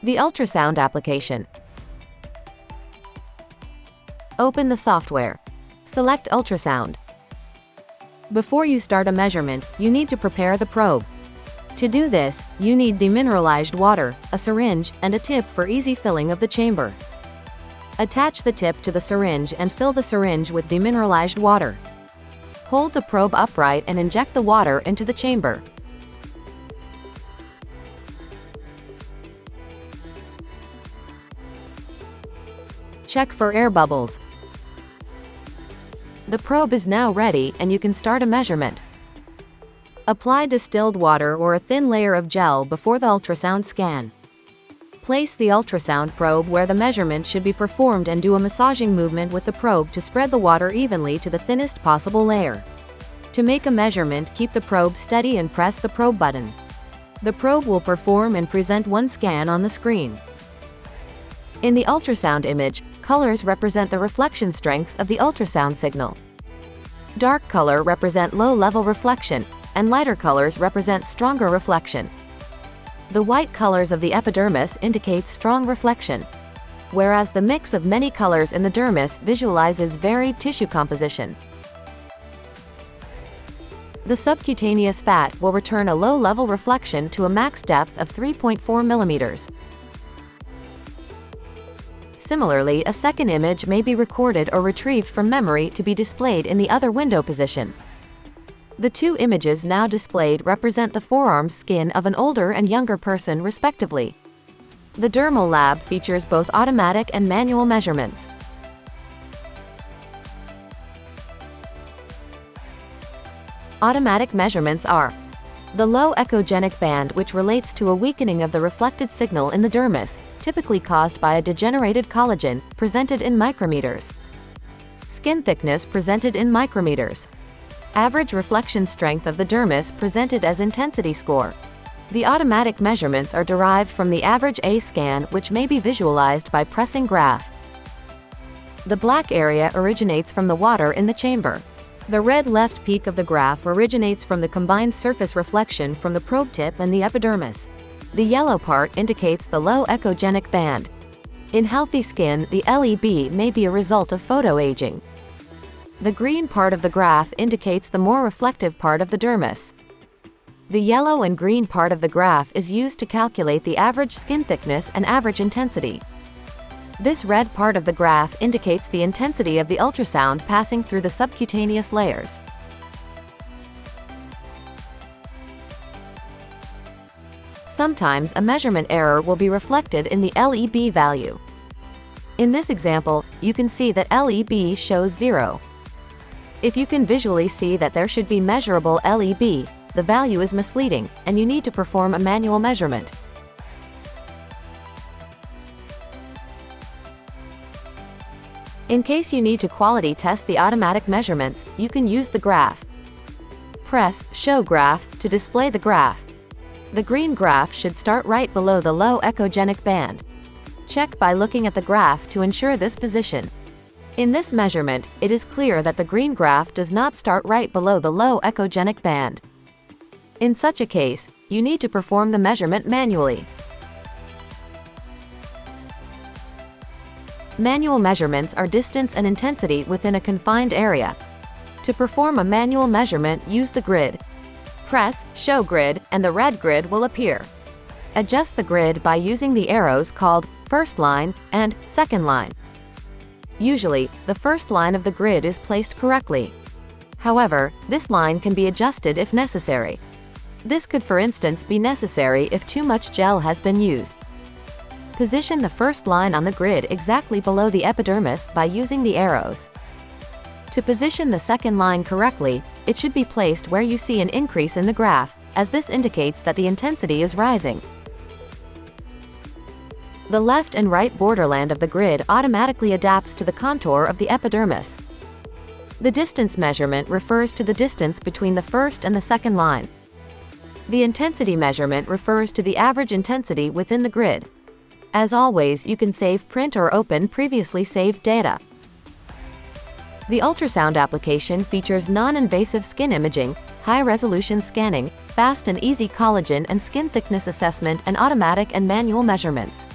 The ultrasound application. Open the software. Select ultrasound. Before you start a measurement, you need to prepare the probe. To do this, you need demineralized water, a syringe, and a tip for easy filling of the chamber. Attach the tip to the syringe and fill the syringe with demineralized water. Hold the probe upright and inject the water into the chamber. Check for air bubbles. The probe is now ready and you can start a measurement. Apply distilled water or a thin layer of gel before the ultrasound scan. Place the ultrasound probe where the measurement should be performed and do a massaging movement with the probe to spread the water evenly to the thinnest possible layer. To make a measurement, keep the probe steady and press the probe button. The probe will perform and present one scan on the screen. In the ultrasound image, colors represent the reflection strengths of the ultrasound signal. Dark color represent low-level reflection, and lighter colors represent stronger reflection. The white colors of the epidermis indicate strong reflection, whereas the mix of many colors in the dermis visualizes varied tissue composition. The subcutaneous fat will return a low-level reflection to a max depth of 3.4 millimeters. Similarly, a second image may be recorded or retrieved from memory to be displayed in the other window position. The two images now displayed represent the forearm skin of an older and younger person respectively. The DermaLab features both automatic and manual measurements. Automatic measurements are the low echogenic band, which relates to a weakening of the reflected signal in the dermis, typically caused by a degenerated collagen, presented in micrometers. Skin thickness presented in micrometers. Average reflection strength of the dermis presented as intensity score. The automatic measurements are derived from the average A scan, which may be visualized by pressing graph. The black area originates from the water in the chamber. The red left peak of the graph originates from the combined surface reflection from the probe tip and the epidermis. The yellow part indicates the low echogenic band. In healthy skin, the LEB may be a result of photoaging. The green part of the graph indicates the more reflective part of the dermis. The yellow and green part of the graph is used to calculate the average skin thickness and average intensity. This red part of the graph indicates the intensity of the ultrasound passing through the subcutaneous layers. Sometimes a measurement error will be reflected in the LEB value. In this example, you can see that LEB shows 0. If you can visually see that there should be measurable LEB, the value is misleading, and you need to perform a manual measurement. In case you need to quality test the automatic measurements, you can use the graph. Press Show Graph to display the graph. The green graph should start right below the low echogenic band. Check by looking at the graph to ensure this position. In this measurement, it is clear that the green graph does not start right below the low echogenic band. In such a case, you need to perform the measurement manually. Manual measurements are distance and intensity within a confined area. To perform a manual measurement, use the grid. Press Show Grid, and the red grid will appear. Adjust the grid by using the arrows called first line and second line. Usually, the first line of the grid is placed correctly. However, this line can be adjusted if necessary. This could, for instance, be necessary if too much gel has been used. Position the first line on the grid exactly below the epidermis by using the arrows. To position the second line correctly, it should be placed where you see an increase in the graph, as this indicates that the intensity is rising. The left and right borderland of the grid automatically adapts to the contour of the epidermis. The distance measurement refers to the distance between the first and the second line. The intensity measurement refers to the average intensity within the grid. As always, you can save, print, or open previously saved data. The ultrasound application features non-invasive skin imaging, high-resolution scanning, fast and easy collagen and skin thickness assessment, and automatic and manual measurements.